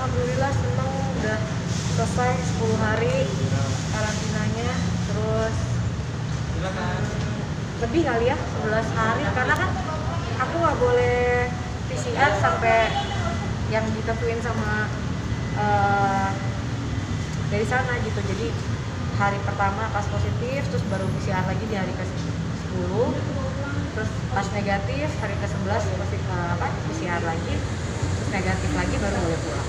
Alhamdulillah seneng udah selesai 10 hari karantinanya. Terus lebih kali ya 11 hari karena kan aku nggak boleh PCR sampai yang ditentuin sama dari sana gitu. Jadi hari pertama pas positif, terus baru PCR lagi di hari ke-10, terus pas negatif hari ke-11 PCR lagi, terus negatif lagi baru boleh pulang.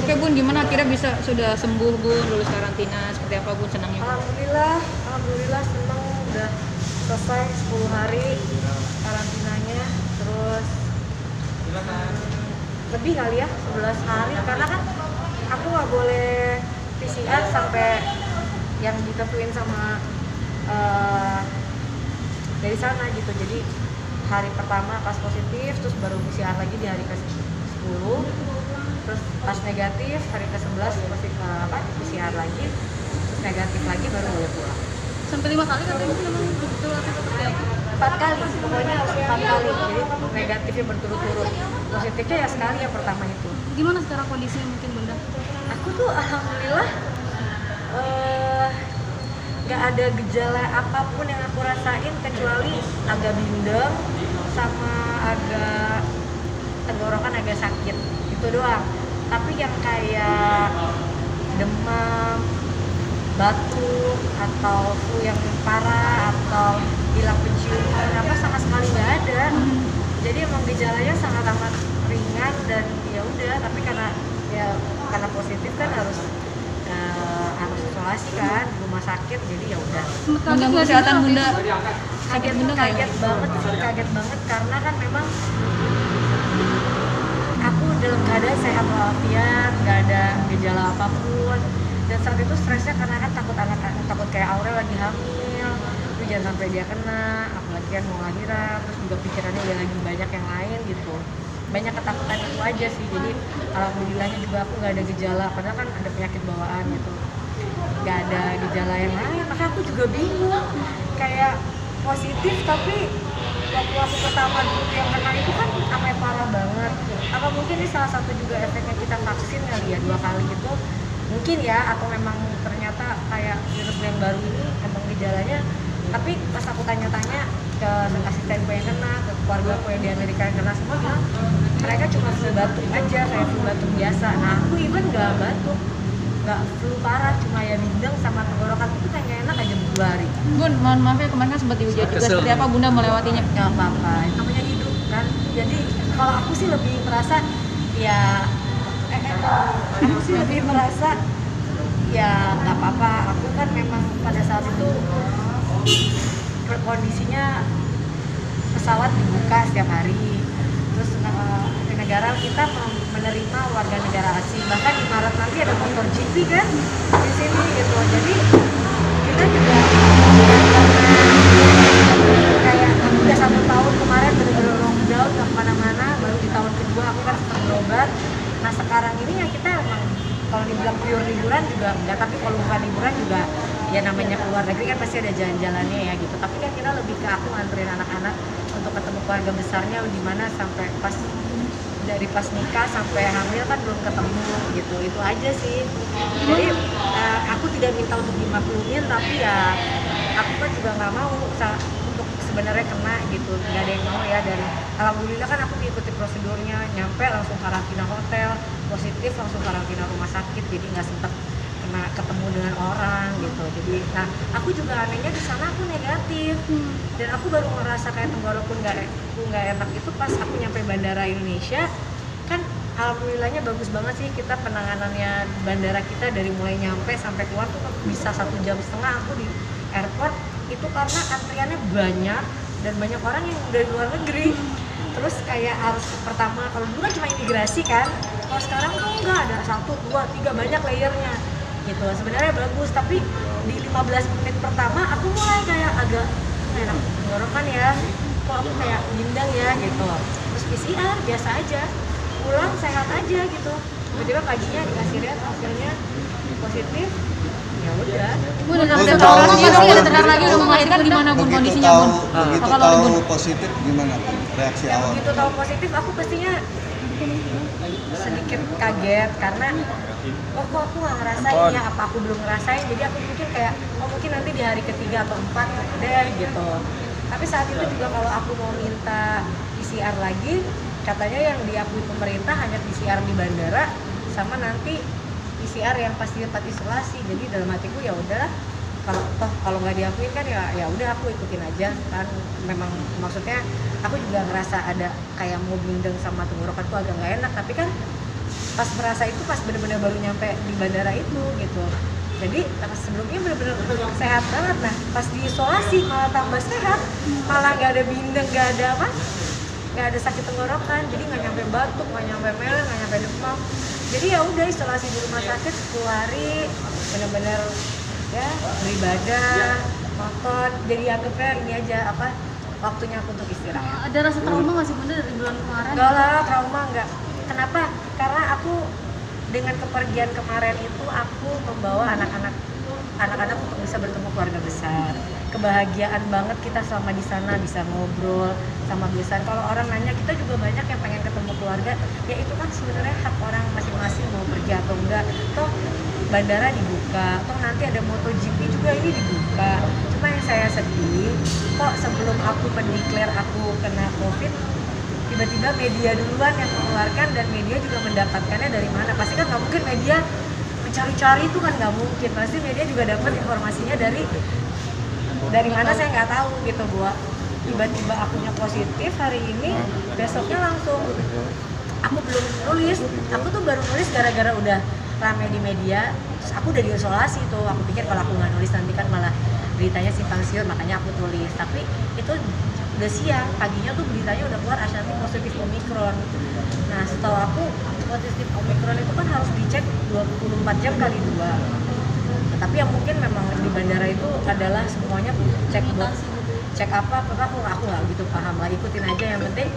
Oke Bun, gimana akhirnya sudah sembuh Bun, lulus karantina, seperti apa Bun senangnya? Alhamdulillah seneng udah selesai 10 hari karantinanya. Terus lebih kali ya 11 hari karena kan aku nggak boleh PCR sampai yang ditentuin sama dari sana gitu. Jadi hari pertama pas positif, terus baru PCR lagi di hari ke-10, terus pas negatif hari ke-11 PCR lagi, terus negatif lagi baru boleh pulang. Sampai 5 kali katanya memang betul atau seperti apa? 4 kali, pokoknya harus 4 kali. Jadi negatifnya berturut-turut, positifnya ya sekali yang pertama itu. Gimana sekarang kondisinya mungkin Bunda? Aku tuh alhamdulillah nggak ada gejala apapun yang aku rasain kecuali agak bindeng sama agak tenggorokan agak sakit, itu doang. Tapi yang kayak demam, batuk atau flu yang parah atau hilang penciuman apa sama sekali nggak ada. Jadi emang gejalanya sangat amat ringan dan ya udah. Tapi karena positif kan harus isolasi kan di rumah sakit, jadi ya udah. Mengganggu kesehatan Bunda. Kaget banget karena kan memang aku dalam keadaan sehat walafiat, nggak ada gejala apapun. Dan saat itu stresnya karena kan takut kayak Aurel lagi hamil, itu jangan sampai dia kena, apalagi kan mau lahiran, terus juga pikirannya udah lagi banyak yang lain gitu. Banyak ketakutan itu aja sih. Jadi alhamdulillahnya juga aku nggak ada gejala, padahal kan ada penyakit bawaan gitu, nggak ada gejala yang lain. Maka aku juga bingung, kayak positif tapi waktu aku pertama yang kena itu kan sampai parah banget. Apa mungkin ini salah satu juga efeknya kita vaksin kali ya 2 kali itu mungkin ya, atau memang ternyata kayak virus yang baru ini emang gejalanya. Tapi pas aku tanya-tanya ke asistenku yang kena, ke keluarga aku yang di Amerika yang kena, semua bilang mereka cuma flu batuk aja, kayak flu batuk biasa. Nah aku even nggak batuk, nggak flu parah, cuma ya bindeng sama tenggorokan itu kayak nggak enak aja 2 hari. Bun, mohon maaf ya kemarin kan sempat dihujat juga, seperti apa Bunda melewatinya? Nggak apa-apa, itu namanya hidup kan. Jadi kalau aku sih lebih merasa ya aku sih lebih merasa ya nggak apa-apa. Aku kan memang pada saat itu kondisinya pesawat dibuka setiap hari, terus di negara kita menerima warga negara asing, bahkan di Maret nanti ada motor GP kan di sini gitu. Jadi kita juga kayak aku udah 1 tahun kemarin bener-bener lockdown, gak kemana-mana. Baru di tahun kedua aku kan sedang berobat. Nah sekarang ini ya kita emang kalau dibilang pure liburan juga enggak, tapi kalau bukan liburan juga ya namanya keluar negeri kan pasti ada jalan-jalannya ya gitu. Tapi kan kita lebih ke aku nganterin anak-anak untuk ketemu keluarga besarnya, di mana sampai dari pas nikah sampai hamil kan belum ketemu gitu. Itu aja sih. Jadi aku tidak minta untuk dimaklumin, tapi ya aku kan juga nggak mau untuk sebenarnya kena gitu. Nggak ada yang mau ya. Dan alhamdulillah kan aku mengikuti prosedurnya, nyampe langsung karantina hotel, positif langsung karantina rumah sakit, jadi nggak sempet ketemu dengan orang gitu. Jadi aku juga anehnya di sana aku negatif, dan aku baru ngerasa kayak tenggoroku nggak enak itu pas aku nyampe bandara Indonesia. Kan alhamdulillahnya bagus banget sih kita penanganannya bandara kita, dari mulai nyampe sampai keluar tuh bisa 1,5 jam aku di airport itu karena antriannya banyak dan banyak orang yang dari luar negeri. Terus kayak harus pertama, kalau dulu kan cuma imigrasi kan, kalau sekarang tuh enggak, ada 1, 2, 3 banyak layernya gitu. Sebenarnya bagus, tapi di 15 menit pertama aku mulai kayak agak enak tenggorokan ya, kok aku kayak bindeng ya gitu. Terus PCR biasa aja, pulang sehat aja gitu. Tiba-tiba paginya dikasih lihat hasilnya positif, ya udah. Bun, udah Oh, update sudah lagi tahu. sih, ada terang lagi udah melahirkan gimana Bun Begitu kondisinya tahu, Bun? begitu Kalau tahu Bun positif gimana Bun? Reaksi Ya awal? begitu tahu positif aku pastinya sedikit kaget karena kok aku nggak ngerasain ya, apa aku belum ngerasain, jadi aku mungkin kayak mungkin nanti di hari ketiga atau 4 deh gitu. Tapi saat itu juga kalau aku mau minta PCR lagi, katanya yang diakui pemerintah hanya PCR di bandara sama nanti PCR yang pasti tempat isolasi. Jadi dalam hatiku ya udahlah, kalau nggak diakuin kan ya udah aku ikutin aja kan. Memang maksudnya aku juga ngerasa ada kayak mau bindeng sama tenggorokanku agak nggak enak, tapi kan pas merasa itu pas bener-bener baru nyampe di bandara itu gitu. Jadi pas sebelumnya bener-bener sehat banget, nah pas diisolasi malah tambah sehat, malah nggak ada bindeng, nggak ada apa, nggak ada sakit tenggorokan, jadi nggak nyampe batuk, nggak nyampe melek, nggak nyampe demam. Jadi ya udah isolasi di rumah sakit 10 hari, bener-bener ya beribadah, nonton, jadi anggapnya ini aja apa waktunya aku untuk istirahat. ada rasa trauma nggak sih Bunda dari bulan kemarin? Enggak lah, trauma enggak. Kenapa? Karena aku dengan kepergian kemarin itu aku membawa anak-anak untuk bisa bertemu keluarga besar. Kebahagiaan banget kita selama di sana bisa ngobrol sama besar. Kalau orang nanya, kita juga banyak yang pengen ketemu keluarga. Ya itu kan sebenarnya hak orang masing-masing mau pergi atau enggak. Toh bandara dibuka, toh nanti ada MotoGP juga ini dibuka. Cuma yang saya sedih, kok sebelum aku mendeklar aku kena COVID, tiba-tiba media duluan yang mengeluarkan, dan media juga mendapatkannya dari mana? Pasti kan nggak mungkin media mencari-cari, itu kan nggak mungkin. Pasti media juga dapat informasinya dari mana, saya nggak tahu gitu Bu. Tiba-tiba akunya positif hari ini, besoknya langsung aku belum nulis. Aku tuh baru nulis gara-gara udah rame di media. Terus aku udah diisolasi tuh. Aku pikir kalau aku nggak nulis nanti kan malah beritanya simpang siur, makanya aku tulis. Tapi itu udah siang, paginya tuh beritanya udah keluar Ashanti positif Omikron. Nah setahu aku positif Omikron itu kan harus dicek 24 jam kali 2. Tapi yang mungkin memang di bandara itu adalah semuanya cek apa aku nggak gitu paham lah, ikutin aja. Yang penting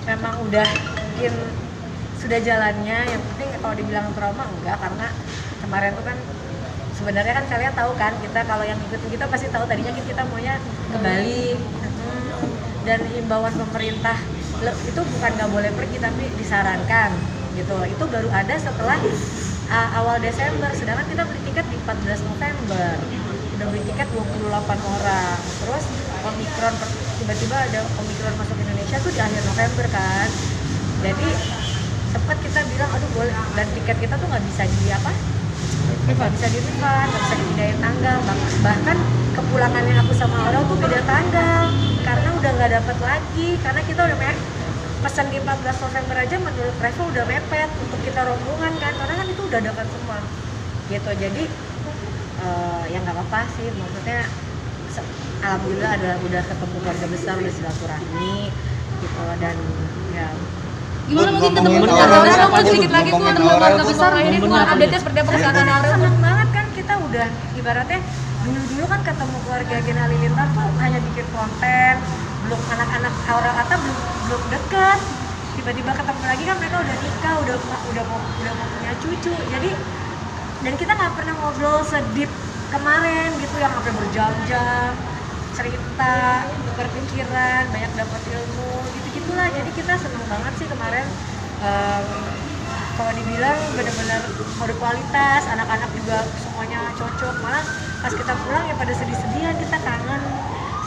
memang udah mungkin sudah jalannya. Yang penting kalau dibilang trauma enggak, karena kemarin tuh kan sebenarnya kan kalian tahu kan, kita kalau yang ikutin kita pasti tahu tadinya kita maunya ke Bali. Dan himbauan pemerintah itu bukan nggak boleh pergi, tapi disarankan gitu. Itu baru ada setelah awal Desember, sedangkan kita beli tiket di 14 November. Udah beli tiket 28 orang. Terus Omikron, tiba-tiba ada Omikron masuk Indonesia tuh di akhir November kan. Jadi sempat kita bilang aduh boleh, dan tiket kita tuh nggak bisa nggak bisa di-refund, nggak bisa dipindahin tanggal. Bahkan kepulangannya aku sama orang tuh beda tanggal karena udah nggak dapat lagi, karena kita udah pesan di 14 November aja menurut travel udah mepet untuk kita rombongan kan, karena kan itu udah dapat semua gitu. Jadi ya nggak apa-apa sih, maksudnya alhamdulillah udah ketemu keluarga besar, udah silaturahmi gitu. Dan ya Gimana mungkin ketemu Ngomongin keluarga orang, besar, Bun, sedikit lagi Bu, ngomongin ketemu orang, keluarga Bun. besar ini Bu, update-nya seperti apa kesehatan Aurel? seneng banget kan, kita udah ibaratnya dulu kan ketemu keluarga Gen Halilintar tuh hanya bikin konten, belum anak-anak Aurel Atta belum deket. Tiba-tiba ketemu lagi kan mereka udah nikah, udah mau punya cucu. Jadi dan kita nggak pernah ngobrol sedip kemarin gitu, yang sampai berjam-jam cerita, berpikiran, banyak dapat ilmu gitu-gitulah. Jadi kita seneng banget sih kemarin. Kalau dibilang benar-benar berkualitas, anak-anak juga semuanya cocok. Malah pas kita pulang ya pada sedih-sedihan, kita kangen.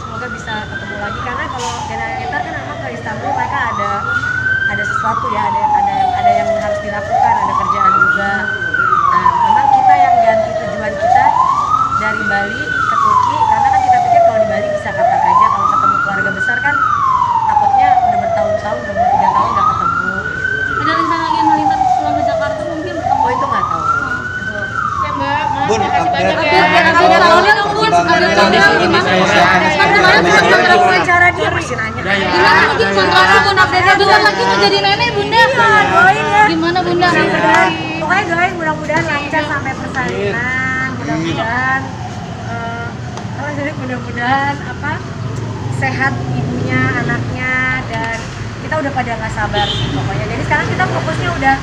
Semoga bisa ketemu lagi, karena kalau kita kan memang ke Istanbul mereka ada sesuatu ya, ada yang harus dilakukan, ada kerjaan juga. Nah, memang kita yang ganti tujuan kita dari Bali ke Turki, karena kan kita pikir kalau di Bali bisa kapan aja, kalau ketemu keluarga besar kan takutnya udah bertahun-tahun, udah 3 tahun nggak ketemu. Ada rencana lagi yang Halilintar pulang ke Jakarta mungkin bertemu? Oh itu nggak tahu. Ya Mbak, Bun, makasih banyak update ya. update Aurel dong Bun, ada Aurel gimana? Kan kemarin Kita sempat nggak wawancara dia masih nanya. gimana mungkin kontraksi Bun, update-nya bentar lagi mau jadi nenek Bunda. Doain ya. Gimana Bunda? Pokoknya doain mudah-mudahan lancar sampai persalinan, mudah-mudahan jadi mudah-mudahan sehat ibunya, anaknya, dan kita udah pada nggak sabar sih pokoknya. Jadi sekarang kita fokusnya udah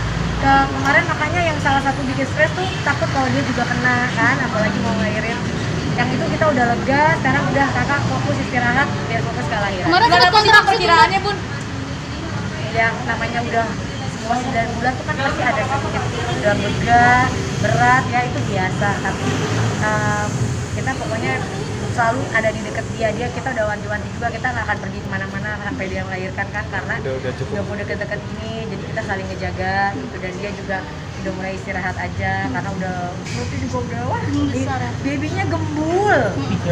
kemarin makanya yang salah satu bikin stres tuh takut kalau dia juga kena kan, apalagi mau ngelahirin. Yang itu kita udah lega, sekarang udah kakak fokus istirahat biar fokus ke lahiran. Kemarin sempat kontraksi perkiraannya Bun. Yang namanya udah semua 9 bulan tuh kan pasti ada sedikit udah begah, berat ya itu biasa. Tapi kita pokoknya selalu ada di dekat dia kita udah wanti-wanti juga kita nggak akan pergi kemana-mana sampai dia melahirkan kan karena udah mau deket-deket ini jadi kita saling ngejaga gitu dan dia juga udah mulai istirahat aja karena udah perutnya juga udah wah babynya gembul gitu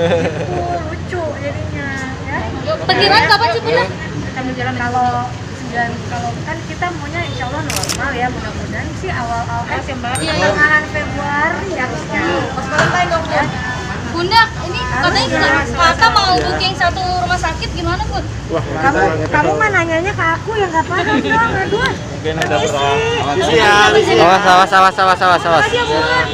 lucu jadinya ya. Perkiraan kapan sih Bun? Kita berjalan kalau kan kita maunya insya Allah normal ya mudah-mudahan sih awal pertengahan Februari harusnya pas Valentine dong ya. Bunda, ini katanya kakak mau booking satu rumah sakit gimana Bun? Kamu mah nanyanya ke aku yang nggak paham dong, aduh. Mungkin ada Permisi. Awas ya. Awas. Dia buat.